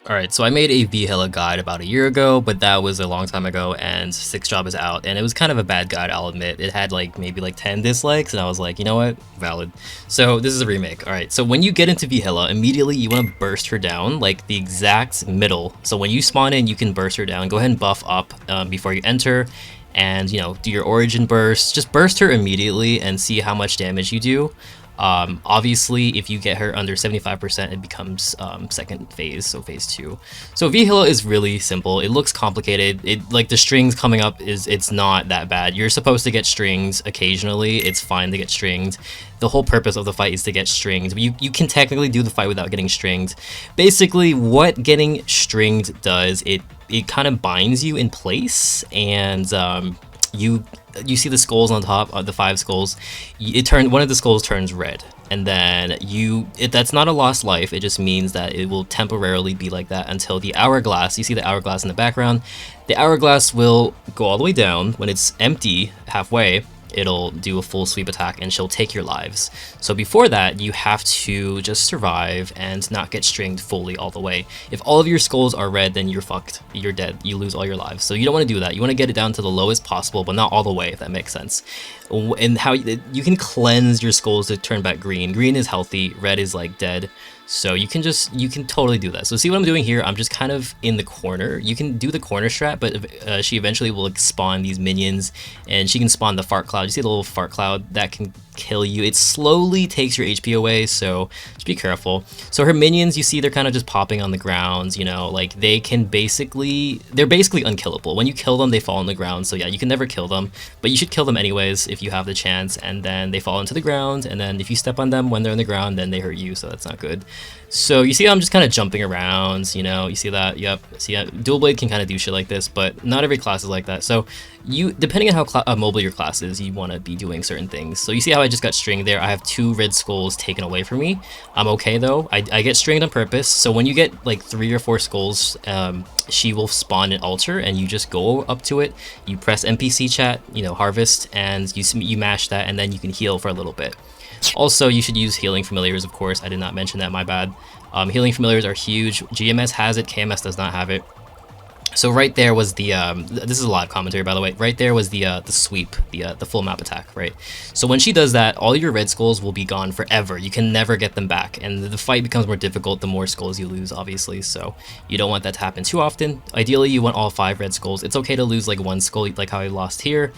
Alright, so I made a V Hilla guide about a year ago, but that was a long time ago, and 6th job is out, and it was kind of a bad guide, I'll admit. It had like maybe like 10 dislikes, and I was like, you know what? Valid. So this is a remake. Alright, so when you get into V Hilla, immediately you want to burst her down, like the exact middle. So when you spawn in, you can burst her down. Go ahead and buff up before you enter, and you know, do your origin burst. Just burst her immediately and see how much damage you do. Obviously, if you get her under 75%, it becomes second phase, so phase 2. So V Hilla is really simple. It looks complicated. It like the strings coming up it's not that bad. You're supposed to get strings occasionally. It's fine to get stringed. The whole purpose of the fight is to get stringed. But you can technically do the fight without getting stringed. Basically, what getting stringed does, it kind of binds you in place, and you see the skulls on top of the 5 skulls. One of the skulls turns red, and then that's not a lost life. It just means that it will temporarily be like that until the hourglass. You see the hourglass in the background. The hourglass will go all the way down. When it's empty halfway, it'll do a full sweep attack and she'll take your lives. So before that, you have to just survive and not get stringed fully all the way. If all of your skulls are red, then you're fucked. You're dead. You lose all your lives. So you don't want to do that. You want to get it down to the lowest possible, but not all the way, if that makes sense. And how you can cleanse your skulls to turn back green. Green is healthy, red is like dead. So you can totally do that. So see what I'm doing here? I'm just kind of in the corner. You can do the corner strat, but she eventually will like spawn these minions, and she can spawn the fart cloud. You see the little fart cloud that can kill you. It slowly takes your HP away, so just be careful. So her minions, you see they're kind of just popping on the ground, you know, like they're basically unkillable. When you kill them, they fall on the ground. So yeah, you can never kill them, but you should kill them anyways if you have the chance, and then they fall into the ground, and then if you step on them when they're in the ground, then they hurt you, so that's not good. So you see I'm just kind of jumping around, you know, you see that? Yep. See, Dual Blade can kind of do shit like this, but not every class is like that. So depending on how mobile your class is, you want to be doing certain things. So you see how I just got stringed there? I have 2 red skulls taken away from me. I'm okay though. I get stringed on purpose. So when you get like 3 or 4 skulls, she will spawn an altar, and you just go up to it. You press NPC chat, you know, harvest, and you mash that, and then you can heal for a little bit. Also, you should use healing familiars, of course. I did not mention that, my bad. Healing familiars are huge. GMS has it, KMS does not have it. So right there was the, this is a live commentary by the way, right there was the sweep, the full map attack, right? So when she does that, all your red skulls will be gone forever. You can never get them back, and the fight becomes more difficult the more skulls you lose, obviously, so you don't want that to happen too often. Ideally, you want all 5 red skulls. It's okay to lose like 1 skull, like how I lost here.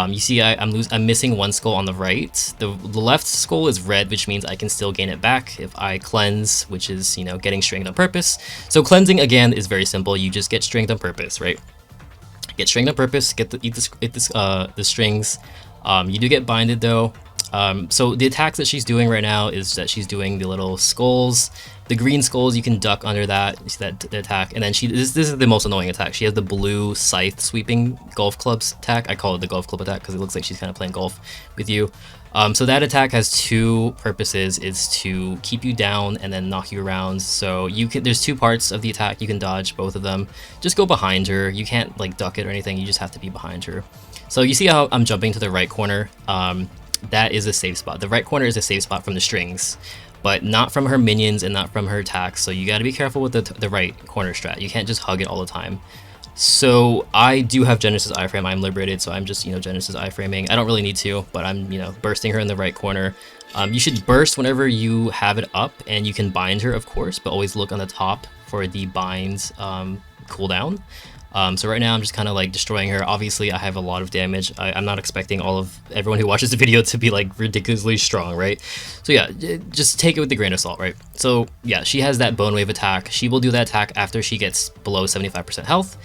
You see I'm missing 1 skull on the right. The left skull is red, which means I can still gain it back if I cleanse, which is, you know, getting stringed on purpose. So cleansing, again, is very simple. You just get stringed on purpose, right? Get stringed on purpose, eat the strings. You do get binded though. So the attacks that she's doing right now is that she's doing the little skulls. The green skulls, you can duck under that. You see that the attack, and then this is the most annoying attack. She has the blue scythe sweeping golf clubs attack. I call it the golf club attack because it looks like she's kind of playing golf with you. So that attack has 2 purposes. It's to keep you down and then knock you around. So there's 2 parts of the attack. You can dodge both of them. Just go behind her. You can't like duck it or anything. You just have to be behind her. So you see how I'm jumping to the right corner. That is a safe spot. The right corner is a safe spot from the strings, but not from her minions and not from her attacks. So you got to be careful with the right corner strat. You can't just hug it all the time. So I do have Genesis iframe. I'm liberated, so I'm just, you know, Genesis iframing. I don't really need to, but I'm, you know, bursting her in the right corner. You should burst whenever you have it up, and you can bind her, of course, but always look on the top for the binds cooldown. So right now I'm just kind of like destroying her. Obviously I have a lot of damage. I'm not expecting everyone who watches the video to be like ridiculously strong, right? So yeah, just take it with a grain of salt, right? So yeah, she has that bone wave attack. She will do that attack after she gets below 75% health.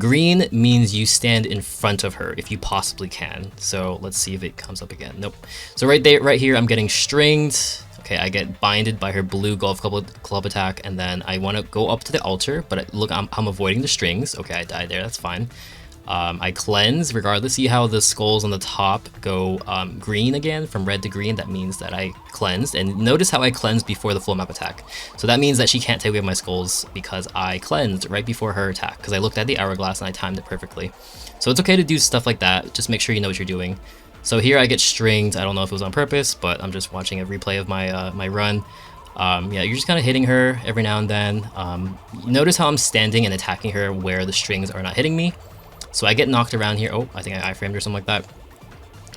Green means you stand in front of her if you possibly can. So let's see if it comes up again. Nope. So right here I'm getting stringed. Okay, I get binded by her blue golf club attack, and then I want to go up to the altar, but look, I'm avoiding the strings. Okay, I died there, that's fine. I cleanse regardless. See how the skulls on the top go green again, from red to green? That means that I cleansed, and notice how I cleansed before the full map attack. So that means that she can't take away my skulls because I cleansed right before her attack, because I looked at the hourglass and I timed it perfectly. So it's okay to do stuff like that, just make sure you know what you're doing. So here I get stringed. I don't know if it was on purpose, but I'm just watching a replay of my my run. Yeah, you're just kind of hitting her every now and then. Notice how I'm standing and attacking her where the strings are not hitting me. So I get knocked around here. Oh, I think I iframed or something like that.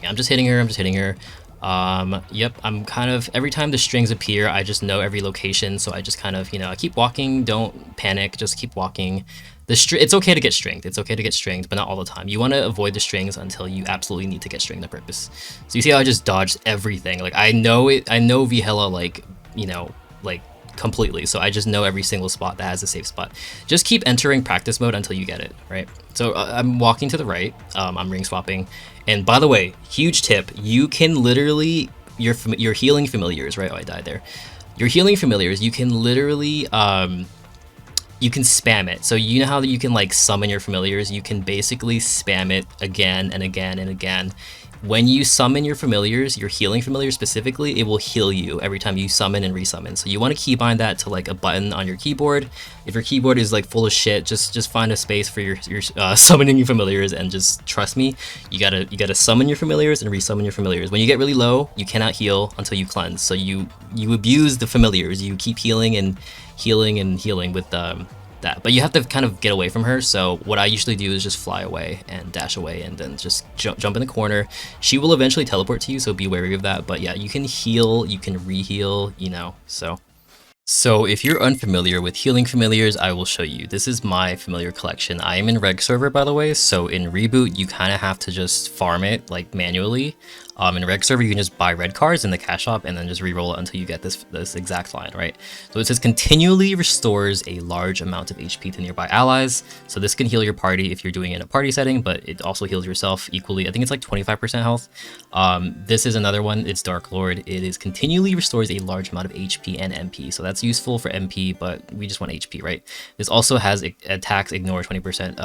Yeah, I'm just hitting her. I'm just hitting her. Yep, I'm kind of, every time the strings appear, I just know every location. So I just kind of, I keep walking. Don't panic. Just keep walking. It's okay to get stringed. It's okay to get stringed, but not all the time. You want to avoid the strings until you absolutely need to get stringed on purpose. So you see how I just dodged everything. Like I know it. I know Hilla like, like completely. So I just know every single spot that has a safe spot. Just keep entering practice mode until you get it, right? So I'm walking to the right. I'm ring swapping. And by the way, huge tip, you can literally, your healing familiars, right? Oh, I died there. Your healing familiars, you can literally, you can spam it. So you know how you can like summon your familiars? You can basically spam it again and again and again. When you summon your familiars, your healing familiar specifically, it will heal you every time you summon and resummon. So you want to keybind that to like a button on your keyboard. If your keyboard is like full of shit, just find a space for your summoning your familiars, and just trust me, you gotta summon your familiars and resummon your familiars. When you get really low, you cannot heal until you cleanse. So you abuse the familiars. You keep healing and healing and healing with that, but you have to kind of get away from her. So what I usually do is just fly away and dash away, and then just jump in the corner. She will eventually teleport to you, so be wary of that. But yeah, you can heal, you can re-heal, So if you're unfamiliar with healing familiars, I will show you. This is my familiar collection. I am in reg server, by the way, so in reboot you kind of have to just farm it like manually. In reg server you can just buy red cards in the cash shop and then just re-roll it until you get this exact line, right? So it says continually restores a large amount of HP to nearby allies. So this can heal your party if you're doing it in a party setting, but it also heals yourself equally. I think it's like 25% health. This is another one. It's Dark Lord. It is continually restores a large amount of HP and MP. So that's useful for MP, but we just want HP, right? This also has attacks ignore 20%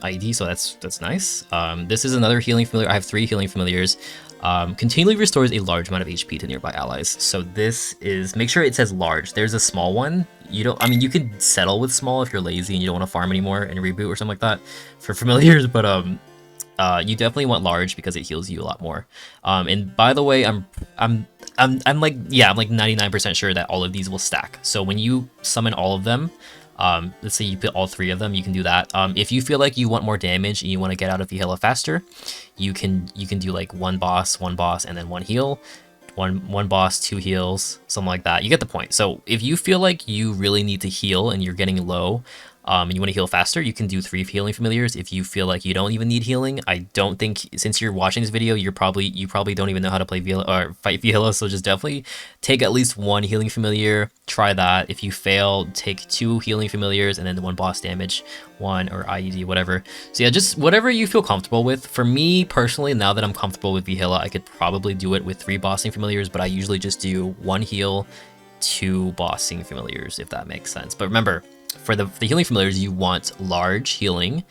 IED, so that's nice. This is another healing familiar. I have 3 healing familiars. Continually restores a large amount of HP to nearby allies. So this is, make sure it says large. There's a small one. You could settle with small if you're lazy and you don't want to farm anymore in reboot or something like that for familiars, but you definitely want large because it heals you a lot more. And by the way, I'm like 99% sure that all of these will stack. So when you summon all of them, let's say you put all 3 of them, you can do that. If you feel like you want more damage and you want to get out of Hilla faster, you can do like one boss, and then 1 heal, one boss, 2 heals, something like that. You get the point. So if you feel like you really need to heal and you're getting low, and you want to heal faster, you can do 3 healing familiars. If you feel like you don't even need healing, I don't think, since you're watching this video, you probably don't even know how to play or fight Hilla, so just definitely take at least 1 healing familiar. Try that. If you fail, take 2 healing familiars and then 1 boss damage, 1 or IED, whatever. So yeah, just whatever you feel comfortable with. For me personally, now that I'm comfortable with Hilla, I could probably do it with 3 bossing familiars, but I usually just do 1 heal, 2 bossing familiars, if that makes sense. But remember, for the healing familiars, you want large healing,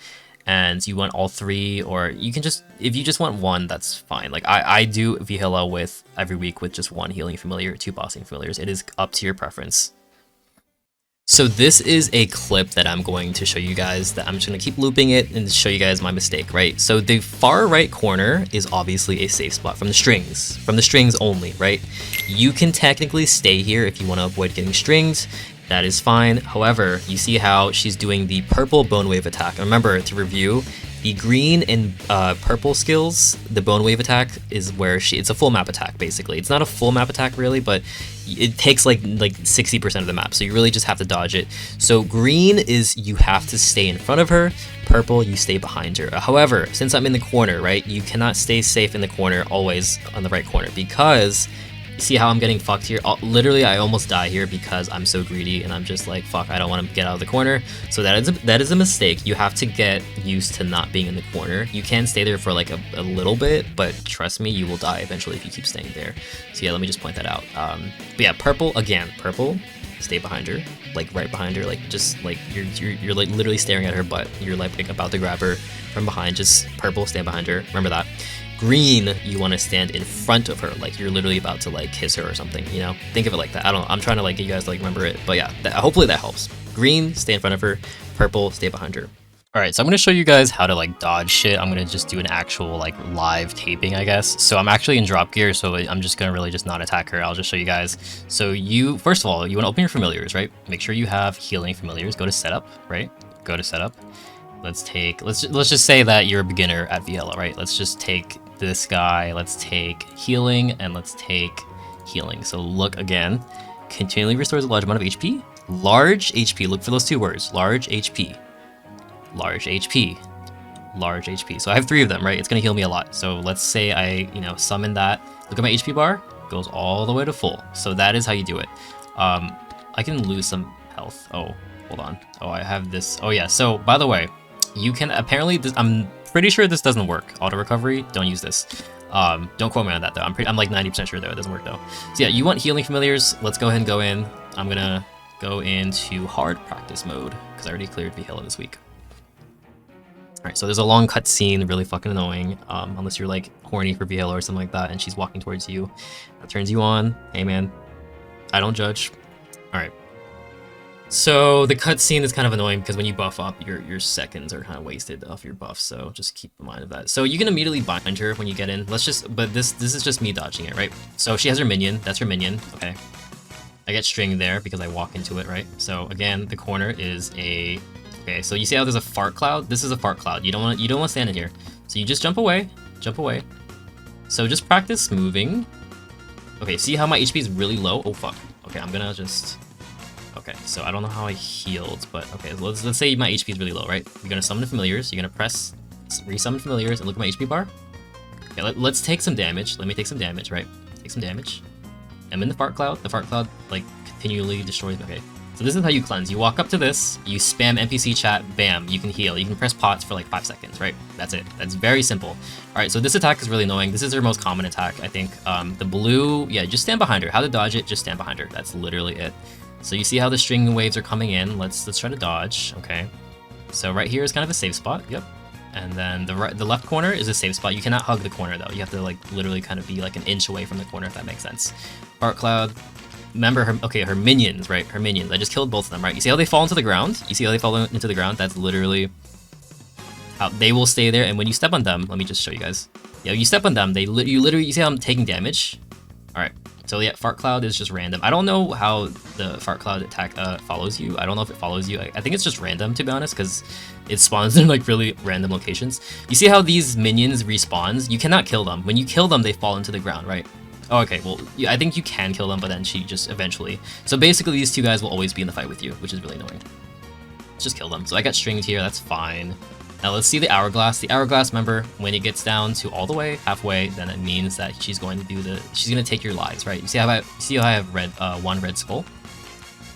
and you want all 3, or you can just, if you just want 1, that's fine. Like I do Hilla with every week with just 1 healing familiar, 2 bossing familiars. It is up to your preference. So this is a clip that I'm going to show you guys, that I'm just going to keep looping it and show you guys my mistake, right? So the far right corner is obviously a safe spot from the strings only, right? You can technically stay here if you want to avoid getting stringed. That is fine. However, you see how she's doing the purple bone wave attack. Remember, to review, the green and purple skills, the bone wave attack is where it's a full map attack, basically. It's not a full map attack really, but it takes like 60% of the map, so you really just have to dodge it. So green is you have to stay in front of her, purple you stay behind her. However, since I'm in the corner, right, you cannot stay safe in the corner always on the right corner, because see how I'm getting fucked here? Literally, I almost die here because I'm so greedy and I'm just like, fuck, I don't want to get out of the corner. So that is a mistake. You have to get used to not being in the corner. You can stay there for like a little bit, but trust me, you will die eventually if you keep staying there. So yeah, let me just point that out. But yeah, purple, stay behind her, like right behind her, like just like you're like literally staring at her butt. You're like about to grab her from behind. Just purple, stand behind her. Remember that. Green, you want to stand in front of her, like you're literally about to like kiss her or something, you know? Think of it like that. I don't know, I'm trying to like get you guys to like remember it, but yeah, hopefully that helps. Green, stay in front of her. Purple, stay behind her. Alright, so I'm going to show you guys how to like dodge shit. I'm going to just do an actual like live taping, I guess. So I'm actually in drop gear, so I'm just going to really just not attack her. I'll just show you guys. So you, first of all, you want to open your familiars, right? Make sure you have healing familiars. Go to setup, right? Go to setup. Let's just say that you're a beginner at Hilla, right? Let's just take this guy. Let's take healing and let's take healing. So look again. Continually restores a large amount of HP. Large HP. Look for those two words. Large HP. Large HP, large HP. So I have 3 of them, right? It's gonna heal me a lot. So let's say I, summon that. Look at my HP bar, goes all the way to full. So that is how you do it. I can lose some health. Oh, hold on. Oh, I have this. Oh yeah. So by the way, you can apparently. I'm pretty sure this doesn't work. Auto recovery. Don't use this. Don't quote me on that though. I'm like 90% sure though it doesn't work though. So yeah, you want healing familiars. Let's go ahead and go in. I'm gonna go into hard practice mode because I already cleared Hilla this week. Alright, so there's a long cutscene, really fucking annoying, unless you're like horny for Hilla or something like that, and she's walking towards you. That turns you on. Hey man, I don't judge. Alright. So the cutscene is kind of annoying because when you buff up, your seconds are kind of wasted off your buff, so just keep in mind of that. So you can immediately bind her when you get in. But this is just me dodging it, right? So she has her minion, that's her minion, okay. I get string there because I walk into it, right? So again, the corner is a... Okay, so you see how there's a fart cloud? This is a fart cloud. You don't want to stand in here. So you just jump away. Jump away. So just practice moving. Okay, see how my HP is really low? Oh fuck. Okay, I'm gonna just... Okay, so I don't know how I healed, but okay, let's say my HP is really low, right? You're gonna summon familiars, you're gonna press resummon familiars and look at my HP bar. Okay, let's take some damage. Let me take some damage, right? Take some damage. I'm in the fart cloud. The fart cloud like continually destroys me. Okay. So this is how you cleanse. You walk up to this, you spam NPC chat, bam, you can heal. You can press pots for like 5 seconds, right? That's it. That's very simple. All right, so this attack is really annoying. This is her most common attack, I think. The blue, yeah, just stand behind her. How to dodge it, just stand behind her. That's literally it. So you see how the string waves are coming in. Let's try to dodge, okay. So right here is kind of a safe spot, yep. And then the left corner is a safe spot. You cannot hug the corner though. You have to like literally kind of be like an inch away from the corner, if that makes sense. Fart cloud. Remember her, okay, her minions, right? Her minions. I just killed both of them, right? You see how they fall into the ground? You see how they fall into the ground? That's literally how they will stay there. And when you step on them, let me just show you guys. Yeah, you step on them, you literally, you see how I'm taking damage? All right. So yeah, fart cloud is just random. I don't know how the fart cloud attack follows you. I don't know if it follows you. I think it's just random, to be honest, because it spawns in like really random locations. You see how these minions respawns? You cannot kill them. When you kill them, they fall into the ground, right? Oh, okay, well, I think you can kill them, but then she just eventually... So basically, these 2 guys will always be in the fight with you, which is really annoying. Let's just kill them. So I got stringed here, that's fine. Now let's see the hourglass. The hourglass, remember, when it gets down to all the way, halfway, then it means that she's going to do she's going to take your lives, right? You see how I have red, 1 red skull?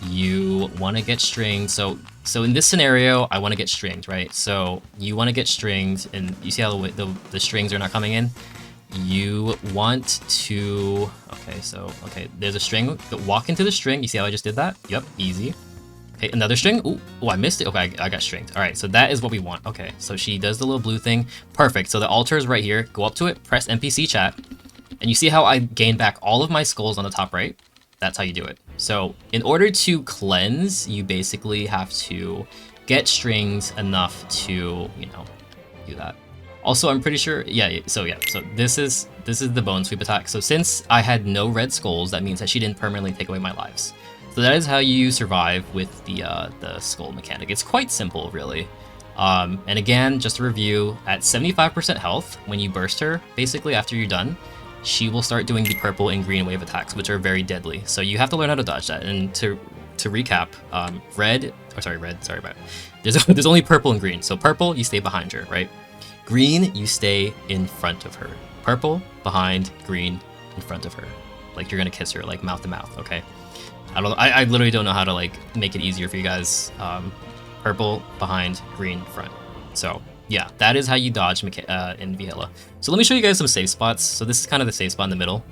You want to get stringed. So in this scenario, I want to get stringed, right? So you want to get stringed, and you see how the strings are not coming in? You want to... Okay, there's a string. Walk into the string. You see how I just did that? Yep, easy. Okay, another string. Ooh, I missed it. Okay, I got stringed. All right, so that is what we want. Okay, so she does the little blue thing. Perfect. So the altar is right here. Go up to it, press NPC chat, and you see how I gain back all of my skulls on the top right? That's how you do it. So in order to cleanse, you basically have to get strings enough to, do that. Also, I'm pretty sure, so this is the bone sweep attack. So since I had no red skulls, that means that she didn't permanently take away my lives. So that is how you survive with the skull mechanic. It's quite simple, really. And again, just to review, at 75% health, when you burst her, basically after you're done, she will start doing the purple and green wave attacks, which are very deadly. So you have to learn how to dodge that. And to recap, red, sorry about it. There's only purple and green. So purple, you stay behind her, right? Green, you stay in front of her. Purple, behind, green, in front of her. Like you're gonna kiss her, like mouth to mouth, okay? I literally don't know how to like make it easier for you guys. Purple, behind, green, front. So yeah, that is how you dodge in Hilla. So let me show you guys some safe spots. So this is kind of the safe spot in the middle.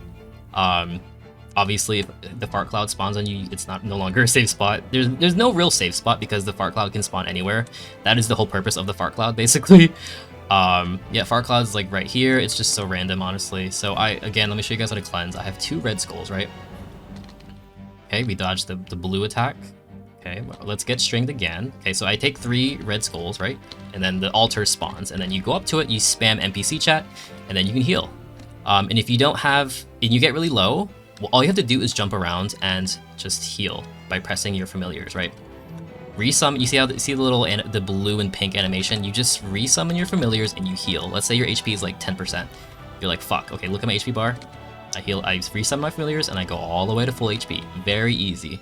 Obviously, if the fart cloud spawns on you, it's no longer a safe spot. There's no real safe spot because the fart cloud can spawn anywhere. That is the whole purpose of the fart cloud, basically. Yeah, fart cloud's like right here. It's just so random, honestly. So again, let me show you guys how to cleanse. I have 2 red skulls, right? Okay, we dodged the blue attack. Okay, well, let's get stringed again. Okay, so I take 3 red skulls, right? And then the altar spawns, and then you go up to it, you spam NPC chat, and then you can heal. And if you don't have, and you get really low, well, all you have to do is jump around and just heal by pressing your familiars, right? Resummon, you see the little, the blue and pink animation? You just resummon your familiars and you heal. Let's say your HP is like 10%. You're like, fuck, okay, look at my HP bar. I heal, I resummon my familiars, and I go all the way to full HP. Very easy.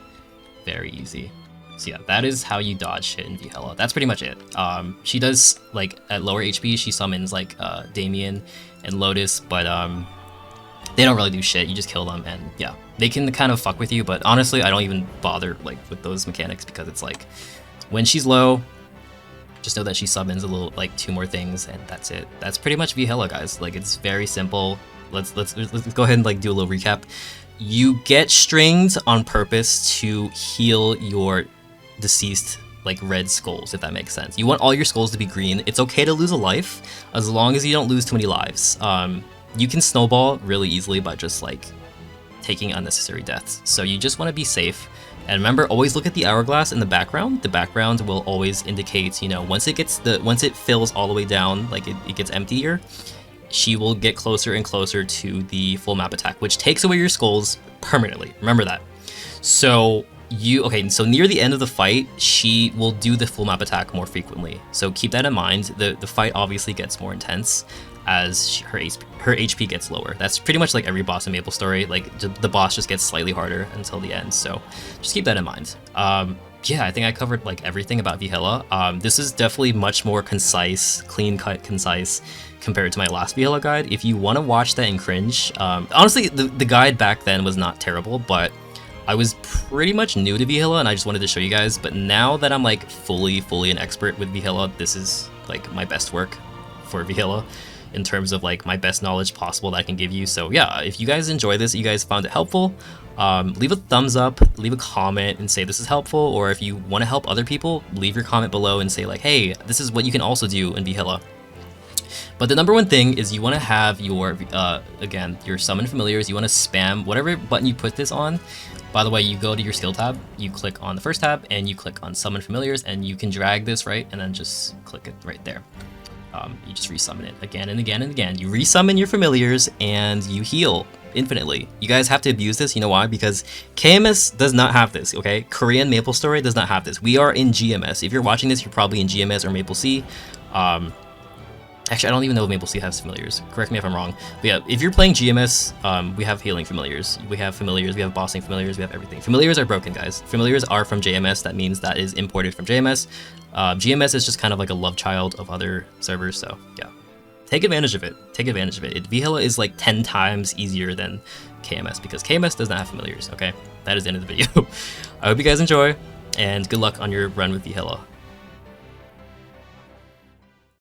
Very easy. So yeah, that is how you dodge shit in Hilla. That's pretty much it. She does, like, at lower HP, she summons, like, Damien and Lotus, but, they don't really do shit. You just kill them, and yeah. They can kind of fuck with you, but honestly, I don't even bother, like, with those mechanics, because it's like, when she's low, just know that she summons a little, like, 2 more things, and that's it. That's pretty much Hilla, guys. Like, it's very simple. Let's go ahead and, like, do a little recap. You get stringed on purpose to heal your deceased, like, red skulls, if that makes sense. You want all your skulls to be green. It's okay to lose a life, as long as you don't lose too many lives. You can snowball really easily by just, like, taking unnecessary deaths. So you just want to be safe. And remember, always look at the hourglass in the background. The background will always indicate, you know, once it fills all the way down, like it gets emptier, she will get closer and closer to the full map attack, which takes away your skulls permanently. Remember that. So so near the end of the fight, she will do the full map attack more frequently. So keep that in mind. The fight obviously gets more intense as her HP gets lower. That's pretty much like every boss in MapleStory. Like, the boss just gets slightly harder until the end. So just keep that in mind. Yeah, I think I covered, like, everything about Hilla. This is definitely much more concise, clean-cut, concise compared to my last Hilla guide. If you want to watch that and cringe, honestly, the guide back then was not terrible, but I was pretty much new to Hilla and I just wanted to show you guys. But now that I'm, like, fully an expert with Hilla, this is, like, my best work for Hilla in terms of, like, my best knowledge possible that I can give you. So yeah, if you guys enjoy this, you guys found it helpful, leave a thumbs up, leave a comment and say this is helpful, or if you want to help other people, leave your comment below and say, like, hey, this is what you can also do in Hilla. But the number one thing is you want to have your, again, your summon familiars. You want to spam whatever button you put this on. By the way, you go to your skill tab, you click on the first tab, and you click on summon familiars, and you can drag this, right, and then just click it right there. You just resummon it again and again and again. You resummon your familiars, and you heal infinitely. You guys have to abuse this. You know why? Because KMS does not have this, okay? Korean MapleStory does not have this. We are in GMS. If you're watching this, you're probably in GMS or MapleC. Actually, I don't even know if MapleC has familiars. Correct me if I'm wrong. But yeah, if you're playing GMS, we have healing familiars. We have familiars, we have bossing familiars, we have everything. Familiars are broken, guys. Familiars are from JMS. That means that is imported from JMS. GMS is just kind of like a love child of other servers, so yeah. Take advantage of it. Take advantage of it. Hilla is like 10 times easier than KMS because KMS does not have familiars, okay? That is the end of the video. I hope you guys enjoy, and good luck on your run with Hilla.